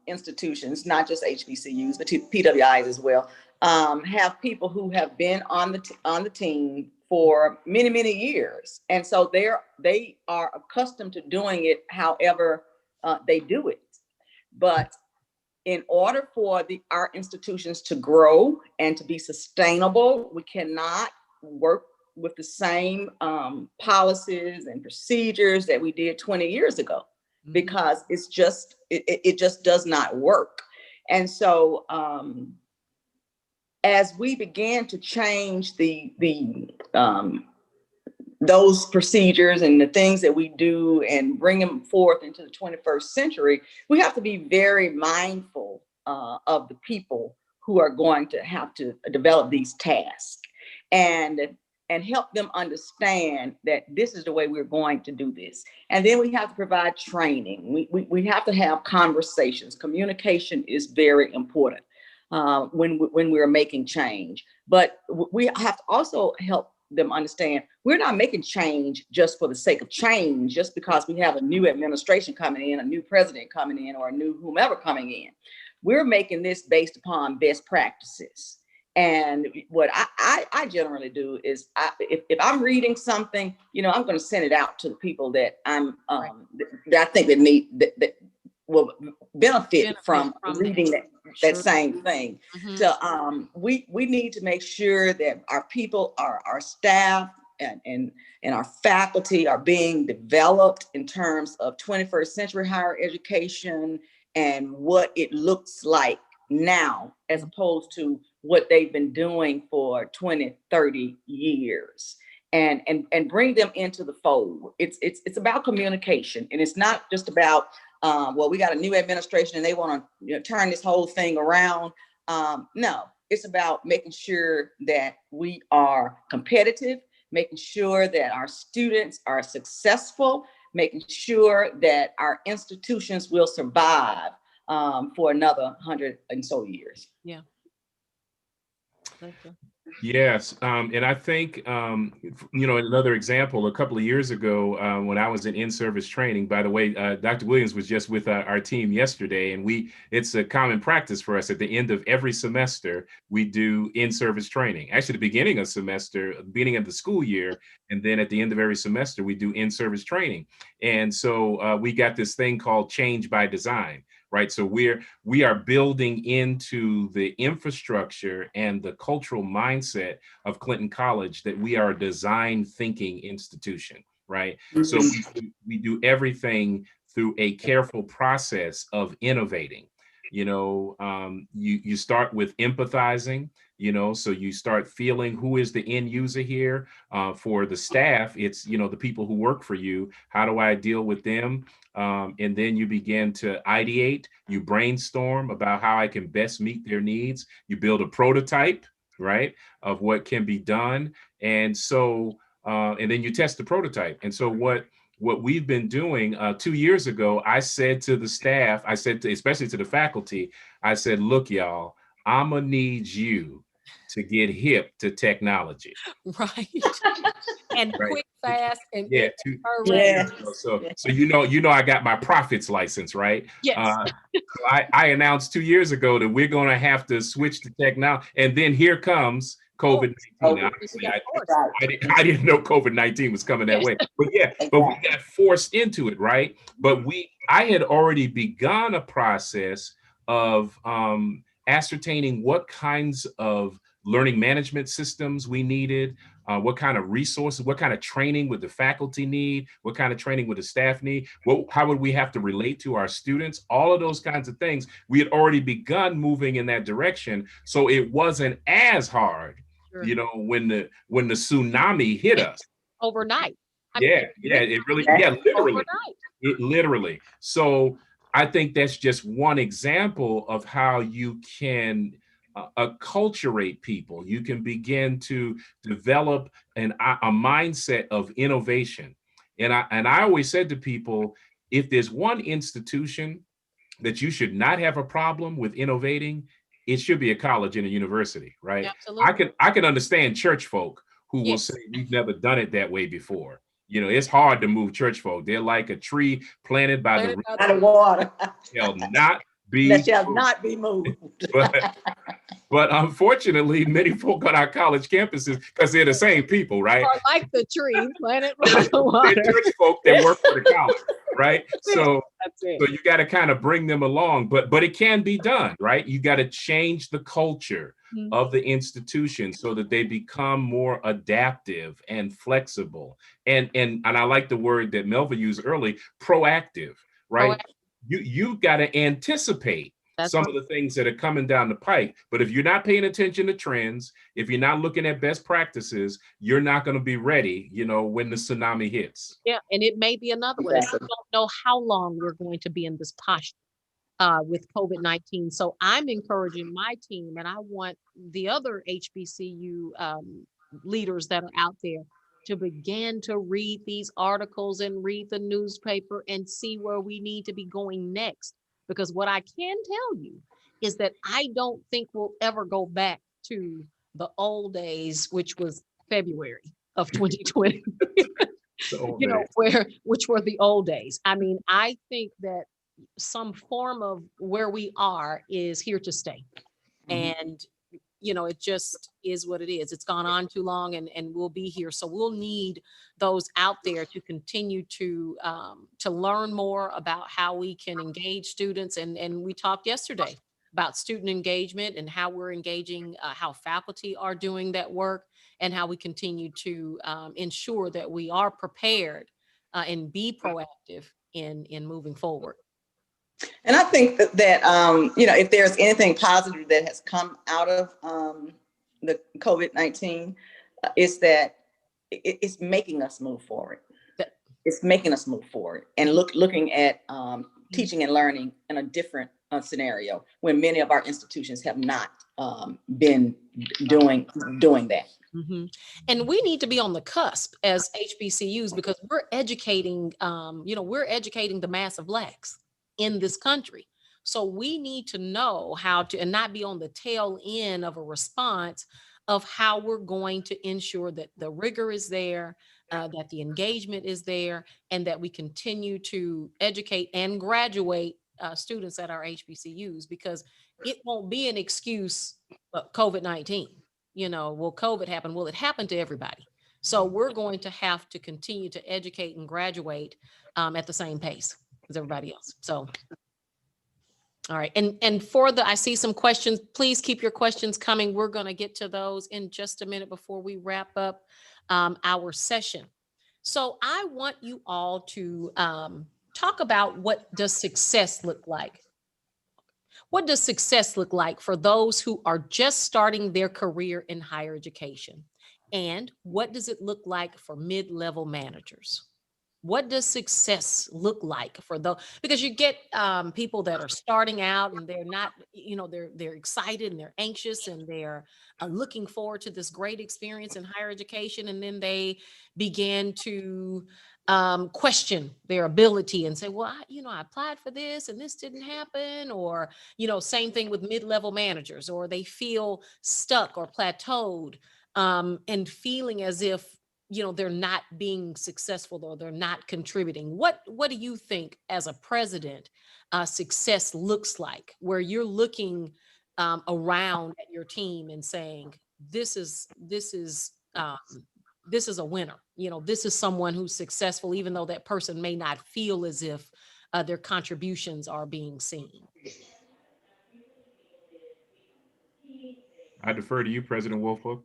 institutions, not just HBCUs, but PWIs as well, have people who have been on the team for many years, and so they are accustomed to doing it however they do it. But in order for our institutions to grow and to be sustainable, we cannot work with the same policies and procedures that we did 20 years ago, because it just does not work. And so as we began to change those procedures and the things that we do and bring them forth into the 21st century, we have to be very mindful of the people who are going to have to develop these tasks. And and help them understand that this is the way we're going to do this. And then we have to provide training. We have to have conversations. Communication is very important when we're making change. But we have to also help them understand we're not making change just for the sake of change, just because we have a new administration coming in, a new president coming in, or a new whomever coming in. We're making this based upon best practices. And what I generally do is, if I'm reading something, I'm going to send it out to the people that that I think that will benefit from reading that same thing. So we need to make sure that our people, our staff, and our faculty are being developed in terms of 21st century higher education and what it looks like now, as opposed to what they've been doing for 20, 30 years, and bring them into the fold. It's about communication, and it's not just about well, we got a new administration and they want to turn this whole thing around. No, it's about making sure that we are competitive, making sure that our students are successful, making sure that our institutions will survive for another 100 and so years. Yeah. Thank you. Yes, and I think, another example, a couple of years ago, when I was in-service training, by the way, Dr. Williams was just with our team yesterday, and it's a common practice for us at the end of every semester, we do in-service training. Actually, the beginning of semester, beginning of the school year, and then at the end of every semester, we do in-service training. And so we got this thing called Change by Design. Right. So we are building into the infrastructure and the cultural mindset of Clinton College that we are a design thinking institution. Right. So we do everything through a careful process of innovating. You start with empathizing, so you start feeling who is the end user here. For the staff, it's, the people who work for you. How do I deal with them? And then you begin to ideate, you brainstorm about how I can best meet their needs. You build a prototype, right, of what can be done. And so, and then you test the prototype. And so what we've been doing 2 years ago, I said to the staff, especially to the faculty, I said, look, y'all, I'm gonna need you to get hip to technology. Right. And right. quick, fast, and Yeah, so I got my profits license, right? Yes. So I announced 2 years ago that we're going to have to switch to technology, and then here comes COVID-19. Obviously, I didn't know COVID-19 was coming that way, but we got forced into it, right? But I had already begun a process of ascertaining what kinds of learning management systems we needed, what kind of resources, what kind of training would the faculty need, what kind of training would the staff need, how would we have to relate to our students, all of those kinds of things. We had already begun moving in that direction, so it wasn't as hard, when the tsunami hit us. Overnight. Literally. So I think that's just one example of how you can acculturate people. You can begin to develop a mindset of innovation. And I always said to people, if there's one institution that you should not have a problem with innovating, it should be a college and a university, right? Absolutely. I can understand church folk who will say we've never done it that way before. It's hard to move church folk. They're like a tree planted by the water. Shall not be moved. But unfortunately, many folk on our college campuses, because they're the same people, right? Are like the tree planted by the water. They're church folk that work for the college, right? So you got to kind of bring them along, but it can be done, right? You got to change the culture of the institution so that they become more adaptive and flexible. And I like the word that Melva used early, proactive, right? You got to anticipate some of the things that are coming down the pike. But if you're not paying attention to trends, if you're not looking at best practices, you're not going to be ready, when the tsunami hits. Yeah, and it may be another one. I don't know how long we're going to be in this posture with COVID-19. So I'm encouraging my team, and I want the other HBCU leaders that are out there to begin to read these articles and read the newspaper and see where we need to be going next. Because what I can tell you is that I don't think we'll ever go back to the old days, which was February of 2020, The old you know, days. which were the old days. I mean, I think that some form of where we are is here to stay. And it just is what it is. It's gone on too long, and we'll be here. So we'll need those out there to continue to learn more about how we can engage students. And we talked yesterday about student engagement and how we're engaging, how faculty are doing that work, and how we continue to ensure that we are prepared and be proactive in moving forward. And I think that if there's anything positive that has come out of the COVID-19, it's that it's making us move forward. That- It's making us move forward and looking at teaching and learning in a different scenario when many of our institutions have not been doing that. Mhm. And we need to be on the cusp as HBCUs because we're educating, we're educating the mass of Blacks in this country. So we need to know how to, and not be on the tail end of a response of how we're going to ensure that the rigor is there, that the engagement is there, and that we continue to educate and graduate students at our HBCUs, because it won't be an excuse, COVID-19. Will COVID happen? Will it happen to everybody? So we're going to have to continue to educate and graduate at the same pace as everybody else. So, all right. And I see some questions. Please keep your questions coming. We're going to get to those in just a minute before we wrap up our session. So I want you all to talk about, what does success look like? What does success look like for those who are just starting their career in higher education? And what does it look like for mid-level managers? What does success look like for those? Because you get people that are starting out and they're not, they're excited and they're anxious and they're looking forward to this great experience in higher education, and then they begin to question their ability and say, well, I applied for this and this didn't happen. Or same thing with mid-level managers, or they feel stuck or plateaued, and feeling as if they're not being successful or they're not contributing. What do you think, as a president, success looks like, where you're looking around at your team and saying, this is a winner. This is someone who's successful, even though that person may not feel as if their contributions are being seen. I defer to you, President Woolfolk.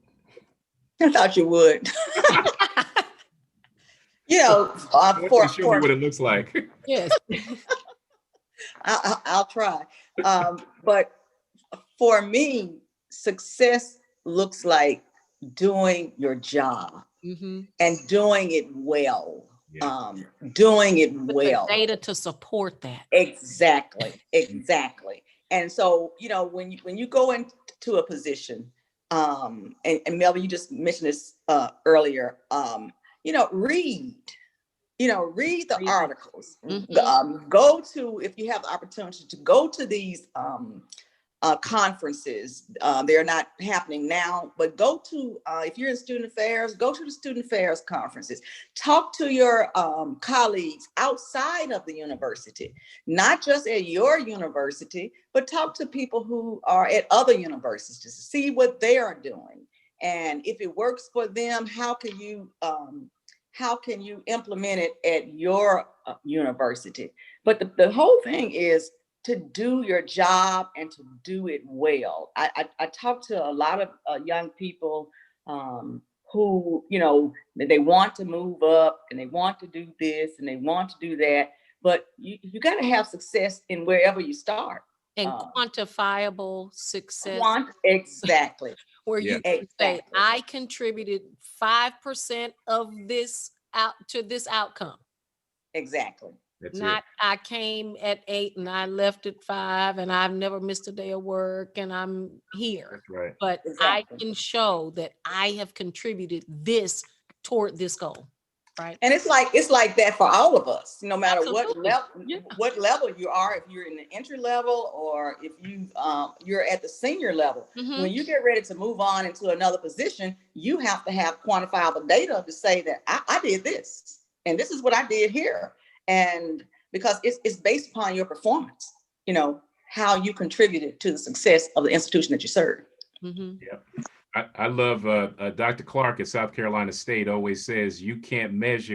I thought you would. I want you to show me for what it looks like. Yes. I'll try. But for me, success looks like doing your job Mm-hmm. and doing it well. Yeah. Doing it With the well. data to support that. Exactly. And so, when you go into a position, and Melvin, you just mentioned this earlier, read. Read the articles. Mm-hmm. Go to, if you have the opportunity to go to these conferences. They're not happening now, but go to, if you're in student affairs, go to the student affairs conferences. Talk to your colleagues outside of the university, not just at your university, but talk to people who are at other universities to see what they are doing. And if it works for them, how can you implement it at your university? But the whole thing is to do your job and to do it well. I talk to a lot of young people who, they want to move up and they want to do this and they want to do that, but you got to have success in wherever you start. And quantifiable success. Exactly. Where you can say, I contributed 5% of this to this outcome. Exactly. That's it. Not I came at 8 and I left at 5 and I've never missed a day of work and I'm here. That's right. But I Exactly. can show that I have contributed this toward this goal. Right. And it's like that for all of us, no matter Absolutely. Yeah. what level you are. If you're in the entry level or if you're at the senior level, Hmm. when you get ready to move on into another position, you have to have quantifiable data to say that I did this and this is what I did here, and because it's based upon your performance, you know, how you contributed to the success of the institution that you serve. Hmm. Yeah. I love Dr. Clark at South Carolina State always says you can't manage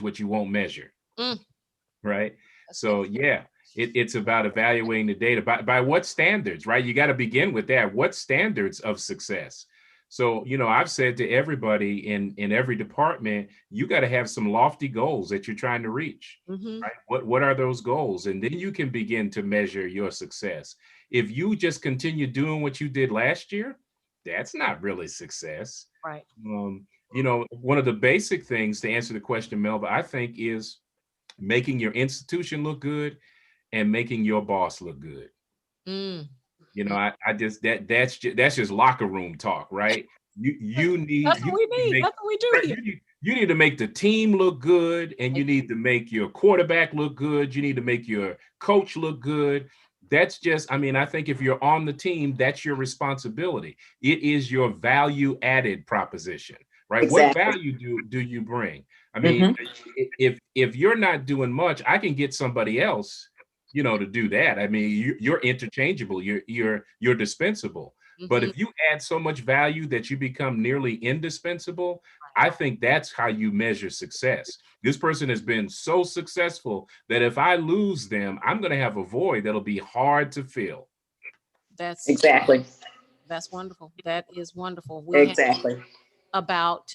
what you won't measure. Mm, Right. that's So good. yeah, it's about evaluating the data by what standards, right? You got to begin with that. What standards of success? So, I've said to everybody in every department, you got to have some lofty goals that you're trying to reach, Hmm. right? What are those goals? And then you can begin to measure your success. If you just continue doing what you did last year, that's not really success. Right. One of the basic things to answer the question, Melba, I think is making your institution look good and making your boss look good. Mm. I just that's just locker room talk, right? You That's need what you we need to need. make That's what we do right, here. you need to make the team look good, and you need to make your quarterback look good. You need to make your coach look good. That's just, I think if you're on the team, that's your responsibility. It is your value added proposition, right? What Exactly. value do you bring? I mean, Hmm. if you're not doing much, I can get somebody else, to do that. I mean, you're interchangeable. You're dispensable. But Hmm. if you add so much value that you become nearly indispensable, I think that's how you measure success. This person has been so successful that if I lose them, I'm going to have a void that'll be hard to fill. That's Exactly. that's wonderful. That is wonderful. We have Exactly. about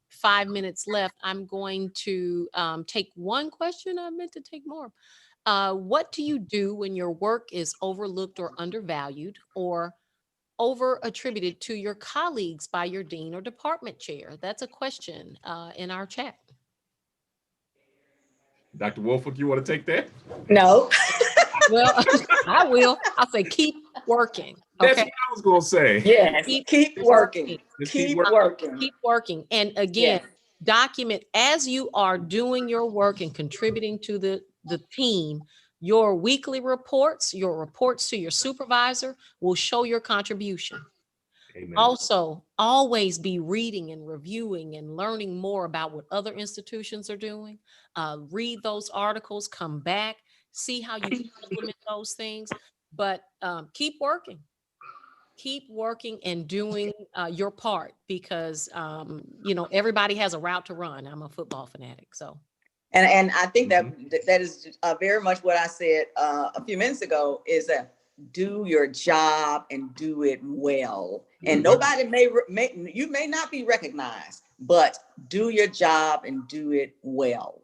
5 minutes left. I'm going to take one question. I meant to take more. What do you do when your work is overlooked or undervalued or over attributed to your colleagues by your dean or department chair? That's a question in our chat. Dr. Wolford, you want to take that? No. Well, I will. I'll say keep working. That's Okay. what I was going to say. Yes. Keep Keep working. working. Just keep Keep working. working. Keep working. And again, Yes. document as you are doing your work and contributing to the team. Your weekly reports, your reports to your supervisor will show your contribution. Amen. Also, always be reading and reviewing and learning more about what other institutions are doing. Read those articles, come back, see how you can implement those things. But keep working and doing your part because everybody has a route to run. I'm a football fanatic, so. And I think that Mhm. that is very much what I said a few minutes ago is that do your job and do it well. And Mhm. nobody you may not be recognized, but do your job and do it well.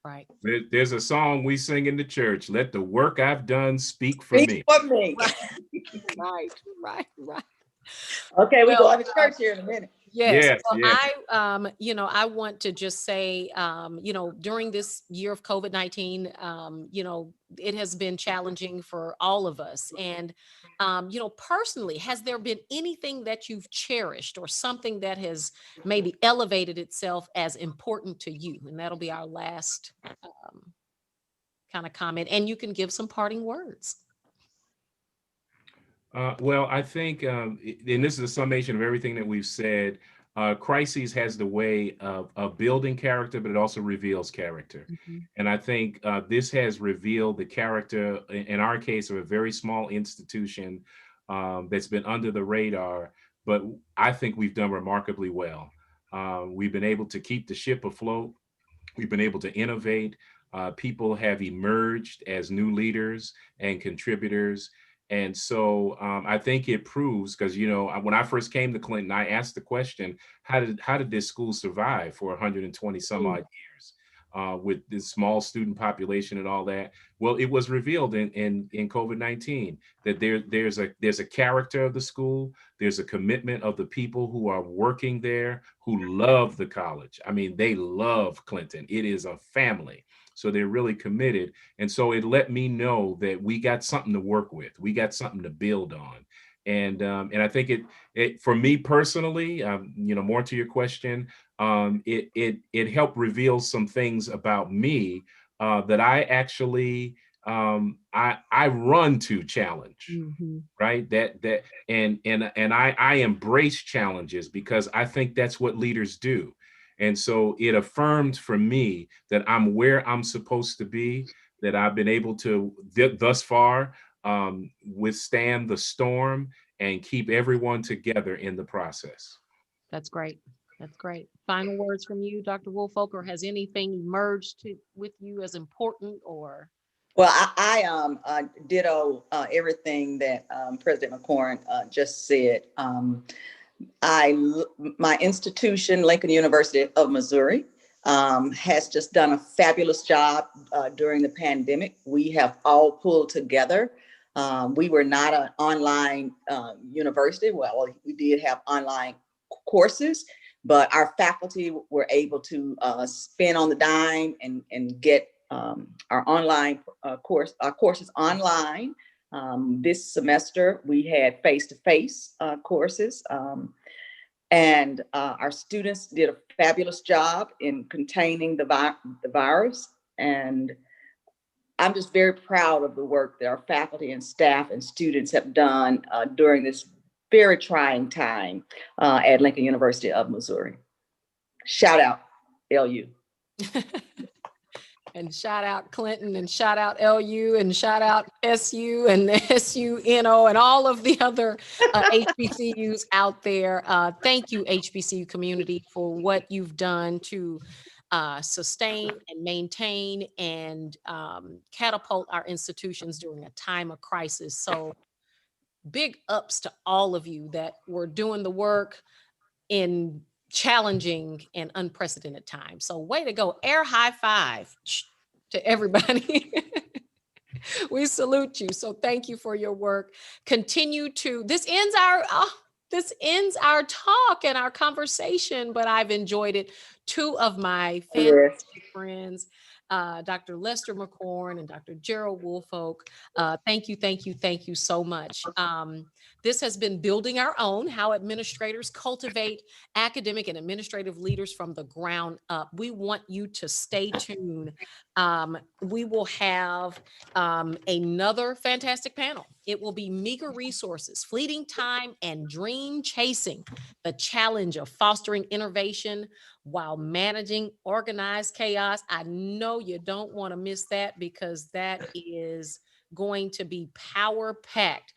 Right. There's a song we sing in the church. Let the work I've done speak for Speak me. for me. Right. Right. Right. Right. Okay, we Well, going to church here in a minute. yes. Yes, Well, yes. I want to just say, during this year of COVID-19, it has been challenging for all of us. And, personally, has there been anything that you've cherished or something that has maybe elevated itself as important to you? And that'll be our last kind of comment. And you can give some parting words. Well, I think, and this is a summation of everything that we've said. Crises has the way of building character, but it also reveals character. Mhm. And I think this has revealed the character, in our case, of a very small institution that's been under the radar. But I think we've done remarkably well. We've been able to keep the ship afloat. We've been able to innovate. People have emerged as new leaders and contributors. And so I think it proves because when I first came to Clinton, I asked the question, how did this school survive for 120 some odd years with this small student population and all that? Well, it was revealed in COVID-19 that there's a character of the school, there's a commitment of the people who are working there who love the college. I mean, they love Clinton. It is a family. So they're really committed. And so it let me know that we got something to work with. We got something to build on. And I think it for me personally, more to your question, it helped reveal some things about me that I actually I run to challenge, Mhm. right? And I embrace challenges because I think that's what leaders do. And so it affirmed for me that I'm where I'm supposed to be, that I've been able to thus far withstand the storm and keep everyone together in the process. That's great. That's great. Final words from you, Dr. Woolfolk, or has anything emerged with you as important or? Well, I ditto everything that President McCorn just said. My institution, Lincoln University of Missouri, has just done a fabulous job during the pandemic. We have all pulled together. We were not an online university. Well, we did have online courses, but our faculty were able to spend on the dime and get our online courses online. This semester, we had face-to-face courses. And our students did a fabulous job in containing the virus. And I'm just very proud of the work that our faculty and staff and students have done during this very trying time at Lincoln University of Missouri. Shout out LU. And shout out Clinton and shout out LU and shout out SU and SUNO and all of the other HBCUs out there. Thank you, HBCU community, for what you've done to sustain and maintain and catapult our institutions during a time of crisis. So big ups to all of you that were doing the work in challenging and unprecedented times. So way to go. Air high five to everybody. We salute you. So thank you for your work. Continue to, this ends our talk and our conversation, but I've enjoyed it. Two of my fantastic friends, Dr. Lester McCorn and Dr. Gerald Woolfolk. Thank you so much. This has been Building Our Own, How Administrators Cultivate Academic and Administrative Leaders from the Ground Up. We want you to stay tuned. We will have another fantastic panel. It will be Meager Resources, Fleeting Time, and Dream Chasing, the challenge of fostering innovation while managing organized chaos. I know you don't want to miss that because that is going to be power-packed.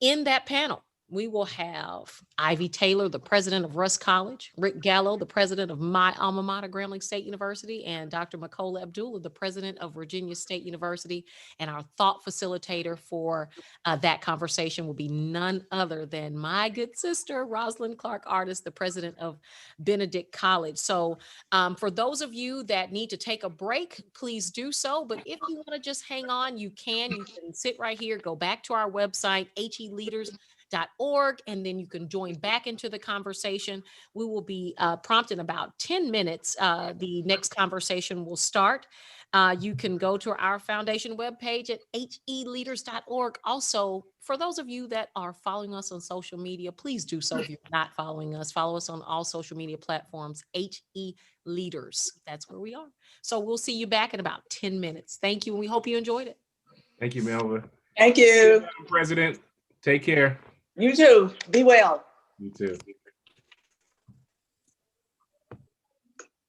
In that panel, we will have Ivy Taylor, the president of Russ College, Rick Gallo, the president of my alma mater, Grambling State University, and Dr. Makola Abdullah, the president of Virginia State University. And our thought facilitator for that conversation will be none other than my good sister, Rosalind Clark Artist, the president of Benedict College. So for those of you that need to take a break, please do so. But if you want to just hang on, you can. You can sit right here, go back to our website, HELeaders.org, and then you can join back into the conversation. We will be prompt in about 10 minutes. The next conversation will start. You can go to our foundation webpage at HELeaders.org. Also, for those of you that are following us on social media, please do so. If you're not following us, follow us on all social media platforms, HE Leaders. That's where we are. So we'll see you back in about 10 minutes. Thank you, and we hope you enjoyed it. Thank you, Melva. Thank you. President, take care. You too. Be well. You too.